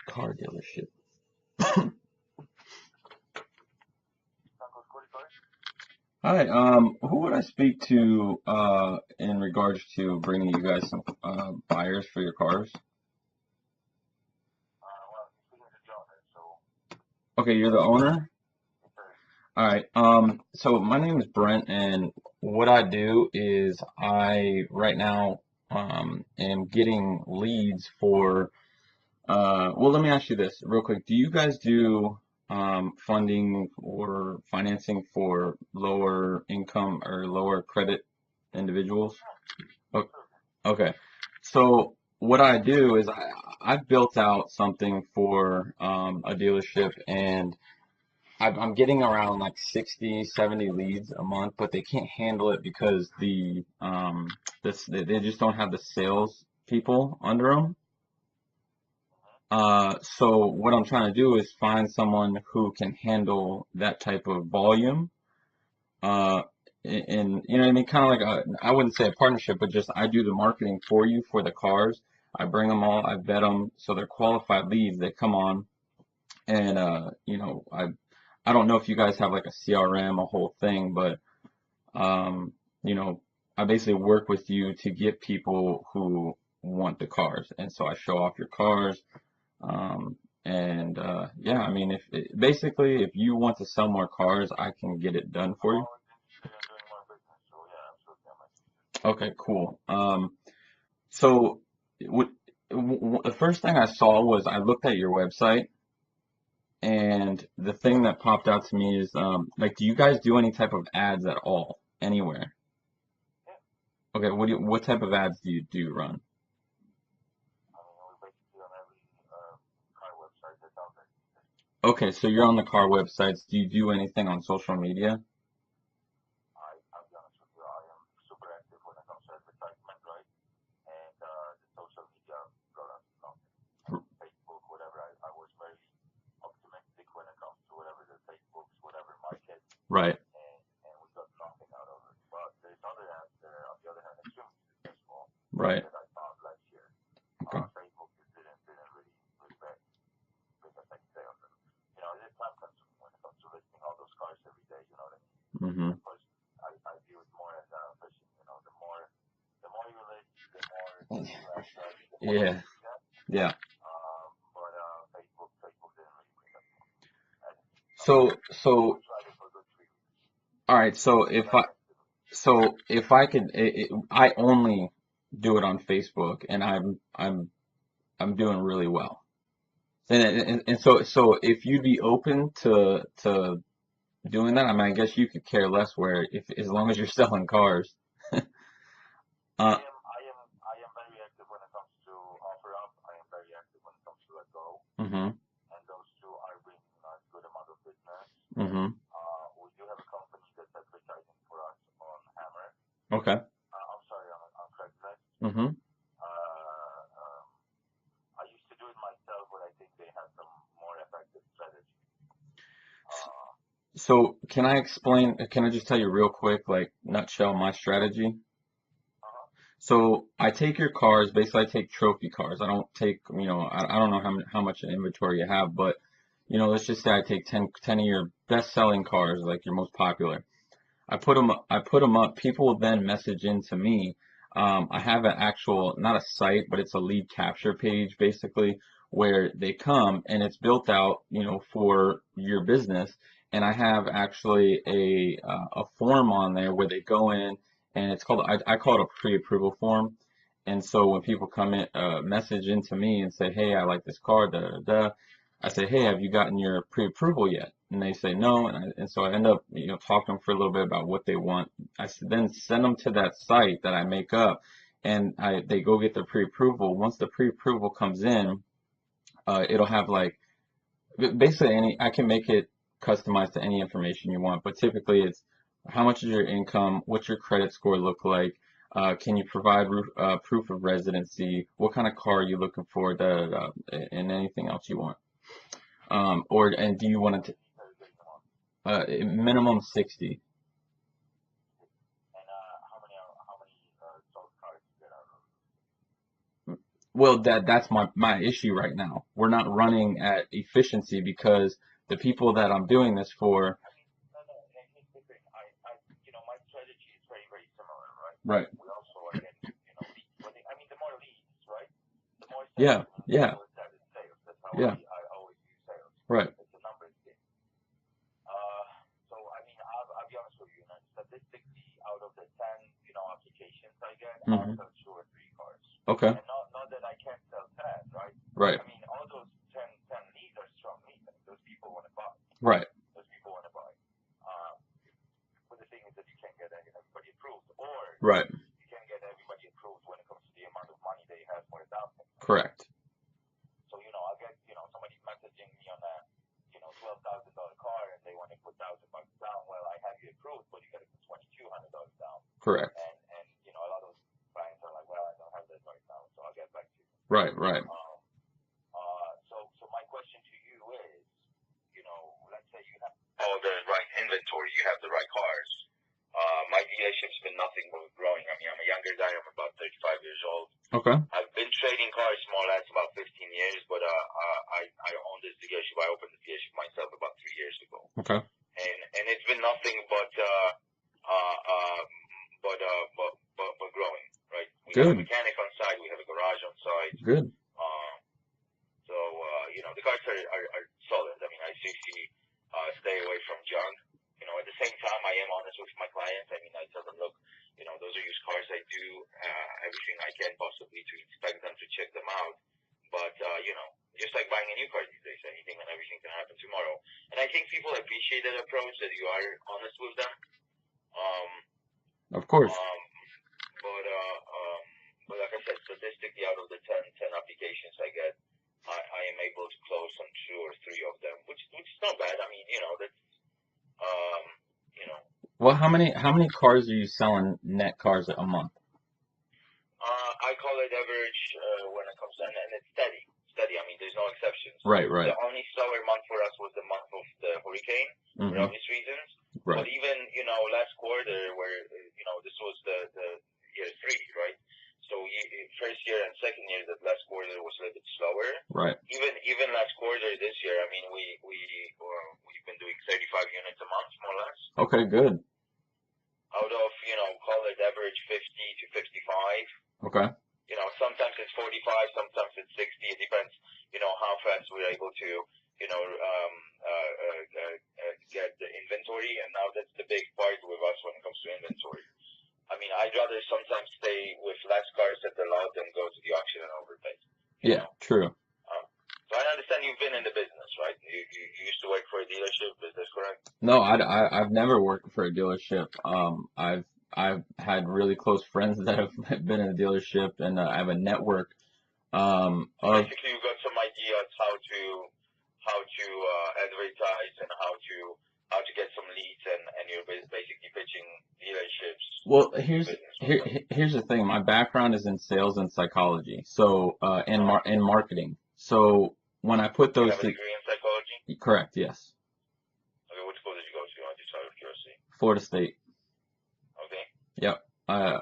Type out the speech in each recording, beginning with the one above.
Car dealership. Hi, who would I speak to in regards to bringing you guys some buyers for your cars? Okay, you're the owner? All right. So my name is Brent, and what I do is I right now am getting leads for well, let me ask you this real quick. Do you guys do funding or financing for lower income or lower credit individuals? O- Okay. So what I do is I've built out something for a dealership, and I'm getting around like 60, 70 leads a month, but they can't handle it because they just don't have the sales people under them. So what I'm trying to do is find someone who can handle that type of volume. Uh, and you know what I mean, kind of like I wouldn't say a partnership, but just I do the marketing for you for the cars. I bring them all, I vet them, so they're qualified leads. They come on, and I don't know if you guys have like a CRM, a whole thing, but um, you know, I basically work with you to get people who want the cars, and so I show off your cars. Um, and yeah, I mean, basically if you want to sell more cars, I can get it done for you. Okay, cool. So what, the first thing I saw was I looked at your website, and the thing that popped out to me is like, do you guys do any type of ads at all anywhere? Okay, what type of ads do you run? Okay, so you're on the car websites. Do you do anything on social media? Right. Right. Okay. Mm-hmm. Yeah. Yeah. So all right. So if I could, I only do it on Facebook, and I'm doing really well. And so if you'd be open to doing that, I mean, I guess you could care less where if as long as you're selling cars. Uh, mm-hmm. Mm-hmm. Okay. Mm-hmm. So can I explain? Can I just tell you real quick, like nutshell, my strategy? So I take your cars, basically I take trophy cars. I don't take, I don't know how much inventory you have, but let's just say I take 10 of your best selling cars, like your most popular. I put them up. People will then message into me. I have an actual, not a site, but it's a lead capture page basically where they come and it's built out, for your business. And I have actually a form on there where they go in, and it's called, I call it a pre-approval form. And so when people come in, message into me and say, hey, I like this car, da da da, I say, hey, have you gotten your pre-approval yet? And they say no, and so I end up, talking to them for a little bit about what they want. Then send them to that site that I make up, and they go get their pre-approval. Once the pre-approval comes in, it'll have like basically I can make it customized to any information you want, but typically it's how much is your income, what's your credit score look like, can you provide proof of residency, what kind of car are you looking for, da, da, da, and anything else you want. And do you want to minimum 60? well, that's my issue right now. We're not running at efficiency because the people that I'm doing this for, I mean, no, no. Here's the thing. My strategy is very, very similar, right? right? We also are getting, leads. I mean, the more leads, right? The more sales. Yeah, I mean, the yeah, simple as that is sales. That's how yeah, I always use sales. right. It's a numbers game. Uh, so I mean, I'll be honest with you. Statistically, out of the 10, applications I get, I'll Hmm. sell 2 or 3 cars. Okay, And not that I can't sell 10, right? right, I mean, all those ten leads are strong leads. I mean, those people want to buy. right, Those people want to buy. Um, but the thing is that you can't get everybody approved, or right. you can't get everybody approved when it comes to the amount of money they have for a down payment. Correct. So I'll get somebody messaging me on a $12,000 car, and they want to put $1,000 down. Well, I have you approved, but you got to put $2,200 down. Correct. And a lot of clients are like, well, I don't have that right now, so I'll get back to you. Right, right. So my question to you is, let's say you have all the right inventory, you have the right cars. My dealership's been nothing but growing. I mean, I'm a younger guy. I'm about 35 years old. Okay. I've been trading cars more or less about 15 years, but I own this dealership. I opened the dealership myself about 3 years ago, Okay. and it's been nothing but growing. Right? We have a Good. mechanic on site. We have a garage on site. Good. So the cars are solid. I mean, I seriously stay away from junk. At the same time, I am honest with my clients. I mean, I tell them, look, those are used cars. I do everything I can possibly to inspect them, to check them out. But just like buying a new car these days, anything and everything can happen tomorrow. And I think people appreciate that approach, that you are honest with them. Um, Of course. but like I said, statistically, out of the 10 applications I get, I am able to close on 2 or 3 of them, which is not bad. I mean, that's um, you know, Well, how many cars are you selling net cars a month? I call it average when it comes to, and it's steady. Steady. I mean, there's no exceptions. Right, The right. only slower month for us was the month of the hurricane, for Hmm. obvious reasons. But Right, even last quarter, where this was the year 3, right? So first year and second year, the last quarter was a little bit slower. right. Even last quarter this year, I mean, we've been doing 35 units a month, more or less. Okay, good. Out of call it average 50 to 55. Okay. Sometimes it's 45, sometimes it's 60. It depends, how fast we're able to, get the inventory. And now that's the big part with us when it comes to inventory. I mean, I'd rather sometimes stay with less cars at the lot than go to the auction and overpay. Yeah, true. So I understand you've been in the business, right? You used to work for a dealership. Is this correct? No, I've never worked for a dealership. I've had really close friends that have been in a dealership, and I have a network So of basically, you got some ideas how to advertise and how to get some leads, and you're basically pitching dealerships well, to do business with them. here's the thing. My background is in sales and psychology, so in marketing. So when I put You those have a degree in psychology? correct, yes, Okay, what school did you go to? Just out of curiosity. Florida State. Okay. Yep.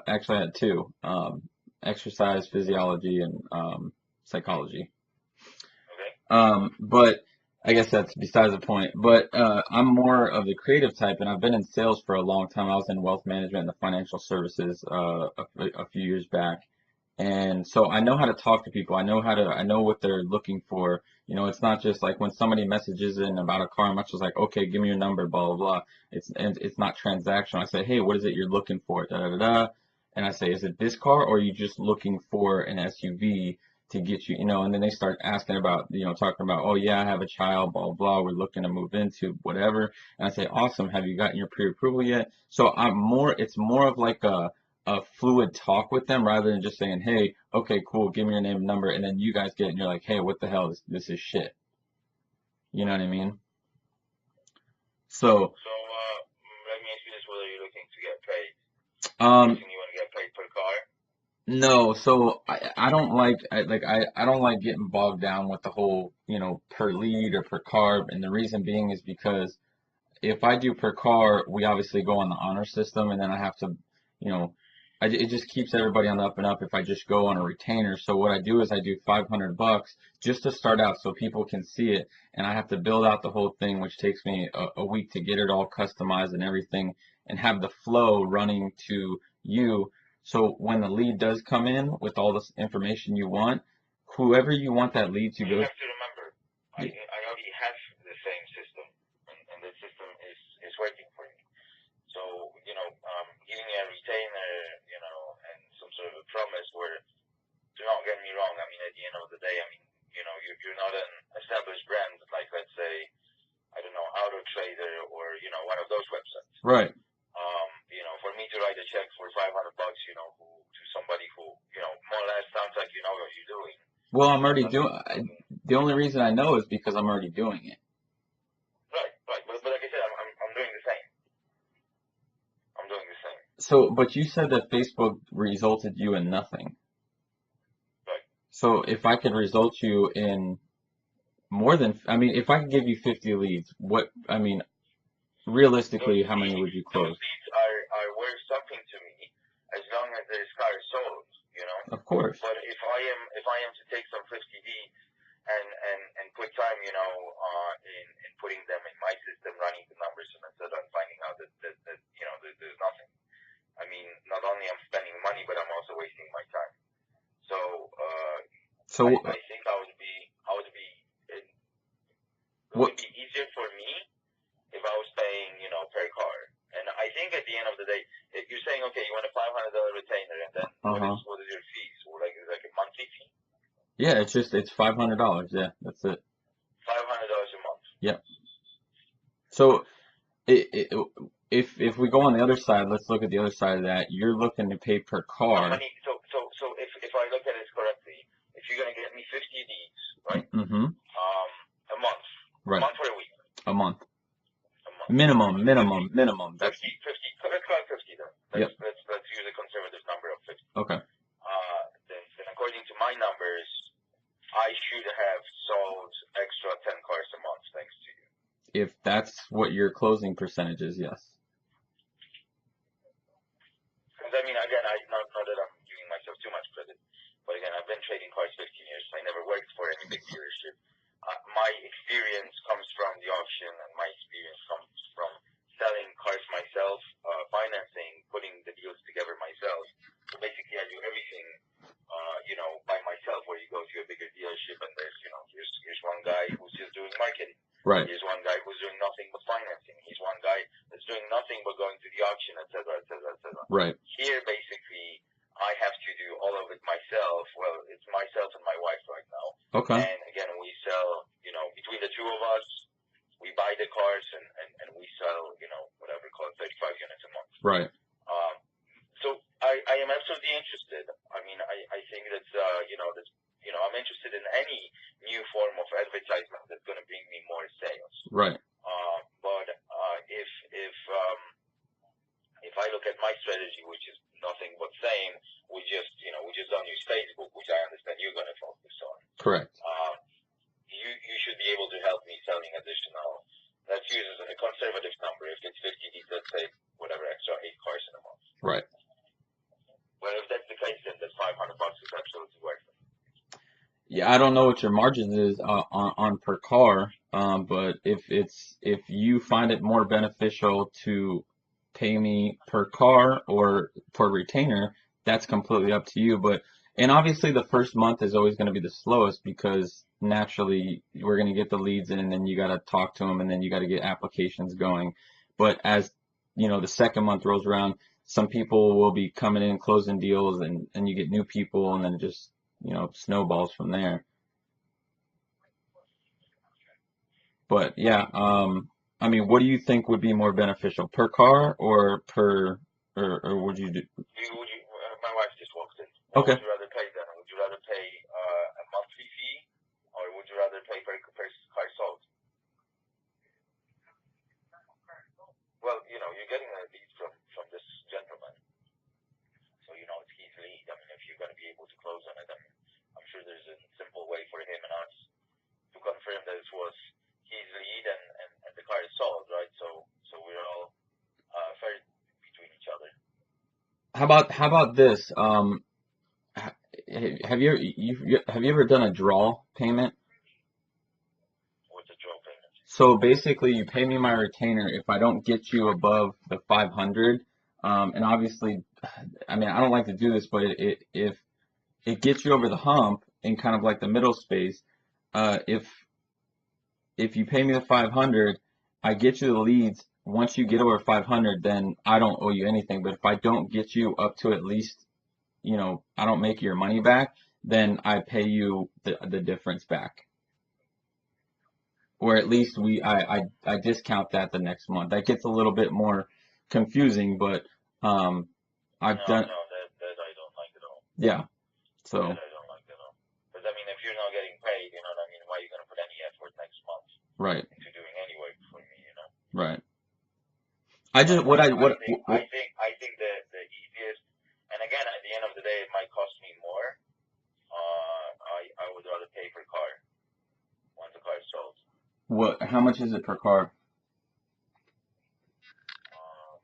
Actually, I had two, exercise physiology and psychology. Okay. But I guess that's besides the point. But I'm more of the creative type, and I've been in sales for a long time. I was in wealth management and the financial services a few years back, and so I know how to talk to people. I know what they're looking for. It's not just like when somebody messages in about a car, I'm not just like, okay, give me your number, blah blah blah. It's not transactional. I say, hey, what is it you're looking for? Da da da da. And I say, is it this car, or are you just looking for an SUV to get you, and then they start asking about, talking about, oh yeah, I have a child, blah blah blah. We're looking to move into whatever. And I say, awesome. Have you gotten your pre-approval yet? So it's more of like a fluid talk with them rather than just saying, hey, okay, cool, give me your name and number, and then you guys get it and you're like, hey, what the hell, this is shit. You know what I mean? So, So let me ask you this: whether you're looking to get paid? I'm um, guessing you want to get paid per car. no, so I don't I don't like getting bogged down with the whole, per lead or per car, and the reason being is because if I do per car, we obviously go on the honor system, and then I have to, you know, it just keeps everybody on the up and up if I just go on a retainer. So what I do is I do $500 just to start out so people can see it, and I have to build out the whole thing, which takes me a week to get it all customized and everything, and have the flow running to you. So when the lead does come in with all this information you want, whoever you want that lead to You go. have to remember, I already have the same system, and the system is working for me. So, giving a retainer, and some sort of a promise where, do not get me wrong, I mean, at the end of the day, I mean, you're not an established brand, like, let's say, I don't know, Auto Trader or, one of those websites. Right. For me to write a check for $500, to somebody who, more or less sounds like you know what you're doing. Well, I'm already doing. The only reason I know is because I'm already doing it. Right. But like I said, I'm doing the same. I'm doing the same. So, but you said that Facebook resulted you in nothing. Right. So if I could result you in more than, I mean, if I could give you 50 leads, realistically, how many would you Those close? leads are worth something to me as long as there's cars sold. Of course. But if I am to take some 50 leads and put time, in putting them in my system, running the numbers, and etc., and finding out that there's nothing. I mean, not only I'm spending money, but I'm also wasting my time. So So I think it would what? be easier for me if I was paying, per car. And I think at the end of the day, if you're saying, okay, you want a $500 retainer, and then what is your fees? Or like a monthly fee? Yeah, it's $500. Yeah, that's it. $500 a month. Yep. So if we go on the other side, let's look at the other side of that. You're looking to pay per car. So if I look at it correctly, if you're gonna get me 50 leads, right? Mm-hmm. A month. Right. A month or a week? A month. A month. Minimum. 50. That's 50. Let's call it 50 then. Yep. Let's use a conservative number of 50. Okay. Then according to my numbers, I should have sold extra 10 cars a month thanks to you. If that's what your closing percentage is, yes. Because I mean, again, not that I'm giving myself too much credit, but again, I've been trading cars 15 years. I never worked for any big dealership. My experience comes from the auction, and my experience comes from selling cars myself, financing, putting the deals together myself. So basically, I do everything, by myself. Where you go to a bigger dealership, and there's, here's one guy who's just doing marketing. Right. Here's one guy who's doing nothing but financing. He's one guy that's doing nothing but going to the auction, etc., etc., etc. Right. Here, basically, I have to do all of it myself. Well, it's myself and my wife right now. Okay. And again, we sell, between the two of us, we buy the cars and we sell, whatever we call it, 35 units a month. Right. So I am absolutely interested. I mean, I think that's, I'm interested in any new form of advertisement that's going to bring me more sales. Right. But if I look at my strategy, which is nothing but same, we just don't use Facebook, which I understand you're going to focus on. Correct. You should be able to help me selling additional. Let's use a conservative number. If it's 50 leads, let's say whatever extra 8 cars in a month. Right. Well, if that's the case, then that $500 is absolutely worth it. Yeah, I don't know what your margins is on per car, but if you find it more beneficial to pay me per car or per retainer, that's completely up to you. And obviously the first month is always going to be the slowest because naturally we're going to get the leads in and then you got to talk to them and then you got to get applications going. But as the second month rolls around, some people will be coming in closing deals and you get new people and then it just snowballs from there. But yeah, I mean, what do you think would be more beneficial, per car or would you do? My wife just walked in. Okay. What would you rather pay then? Would you rather pay a monthly fee, or would you rather pay per car sold? Well, you're getting a lead from this gentleman, so it's his lead. I mean, if you're going to be able to close on it, I'm sure there's a simple way for him and us to confirm that it was his lead and the car is sold, right? So we're all fair between each other. how about this? Have you ever done a draw payment? What's a draw payment? So basically, you pay me my retainer if I don't get you above the 500. And obviously, I mean, I don't like to do this, but if it gets you over the hump in kind of like the middle space, if you pay me the 500, I get you the leads. Once you get over 500, then I don't owe you anything. But if I don't get you up to at least, I don't make your money back, then I pay you the difference back. Or at least I discount that the next month. That gets a little bit more confusing, but um, I've No, done, no, that I don't like at all. yeah. That So I don't like at all. Because I mean, if you're not getting paid, you know what I mean? Why are you gonna put any effort next month right, into doing any work for me? You know. right. I But just what I I think the easiest, and again, at the end of the day, it might cost me more. I would rather pay per car once the car is sold. what how much is it per car? Um,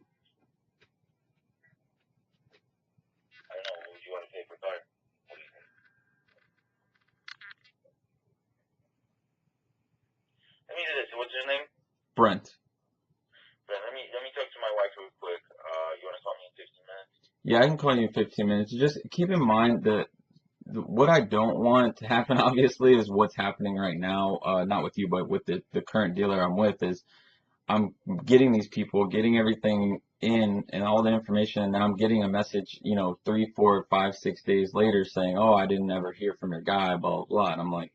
I don't know. What would you want to pay per car? What do you think? Let me do this. What's your name? Brent. Ben, let me talk to my wife real quick. You want to call me in 15 minutes? Yeah, I can call you in 15 minutes. Just keep in mind that what I don't want to happen, obviously, is what's happening right now. Not with you, but with the current dealer I'm with, is I'm getting these people, getting everything in and all the information, and then I'm getting a message, 3, 4, 5, 6 days later saying, "Oh, I didn't ever hear from your guy," blah blah blah. And I'm like,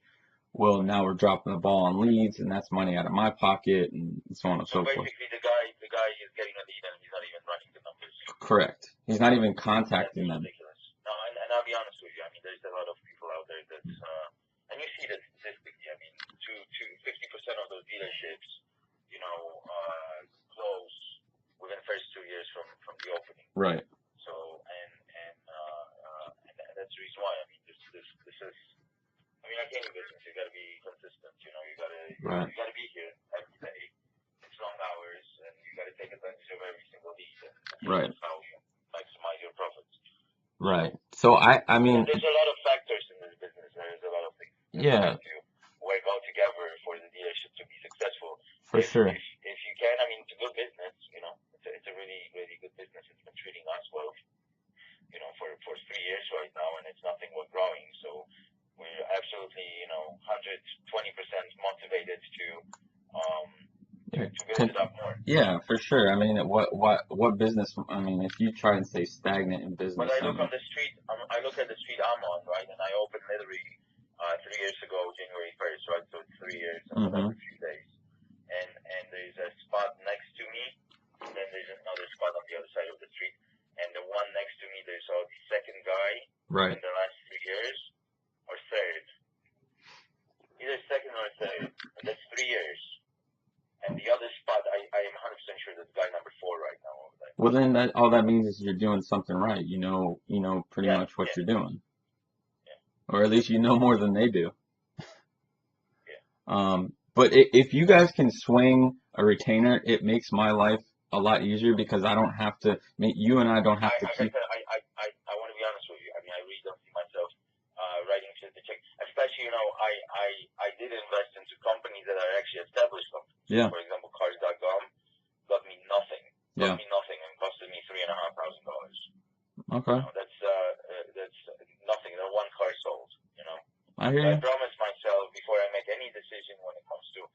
well, now we're dropping the ball on leads, and that's money out of my pocket, and so on and So so forth. basically, the guy is getting a lead and he's not even running the numbers. Correct. He's not even That's contacting them. ridiculous. No, and I'll be honest with you. I mean, there's a lot of people out there that's, and you see that statistically. I mean, to 50% of those dealerships, you know, close within the first 2 years from the opening. Right. So, and that's the reason why. I mean, this is. I mean, like any business, you got to be consistent. You know, Right. you got to be here every day. It's long hours, and you got to take advantage of every single lead, and Right. that's how you maximize your profits. Right. So I mean, There's a lot of factors in this business. There's a lot of things that yeah, have to work all together for the dealership to be successful. for sure. If you can, I mean, it's a good business. You know, it's a really really good business. It's been treating us well. You know, for 3 years right now, and it's nothing but growing. So we're absolutely, 120% motivated um to build it up more. Yeah, for sure. I mean, what business? I mean, if you try and stay stagnant in But business, I I look on mean, the street. I look at the street I'm on, right, and I opened literally 3 years ago, January 1st, right. So it's 3 years and hmm whatever few days. And there's a spot next to me. Then there's another spot on the other side of the street. And the one next to me, there's a second guy right. in the last 3 years, or third, either second or third. And that's 3 years. And the other spot, I am 100% sure that's guy number 4 right now over there. Well, then that all that means is you're doing something right. Pretty Yeah, much what yeah, you're doing, yeah, or at least you know more than they do. yeah. But if you guys can swing a retainer, it makes my life a lot easier because I don't have to. You and I don't have to Like I keep. said, I want to be honest with you. I mean, I really don't see myself writing to the check. Especially, I did invest into companies that are actually established companies. Yeah. For example, Cars.com got me nothing. Yeah. And costed me $3,500. Okay. That's nothing. Not one car sold. I hear So I you. promise myself before I make any decision when it comes to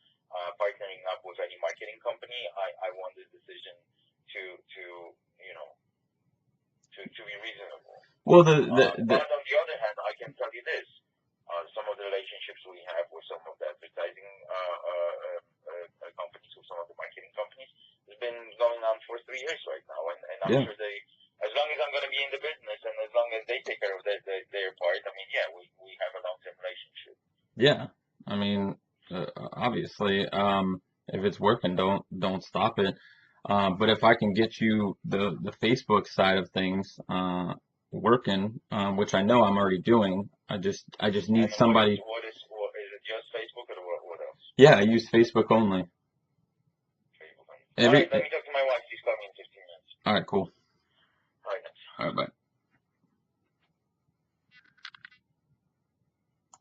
partnering up with any marketing company, I want this decision to be reasonable. Well, But on the other hand, I can tell you this: some of the relationships we have with some of the advertising companies, with some of the marketing companies, has been going on for 3 years right now, and I'm yeah. sure they, as long as I'm going to be in the business, and as long as they take care of their part, I mean, yeah, we have a long-term relationship. Yeah. I mean, obviously, if it's working, don't stop it. But if I can get you the Facebook side of things working, which I know I'm already doing, I just And need somebody. what is it just Facebook or what else? Yeah, I use Facebook only. Facebook. All Every. right, let me talk to my wife. She's coming in 15 minutes. All right, cool. All right. All right, bye.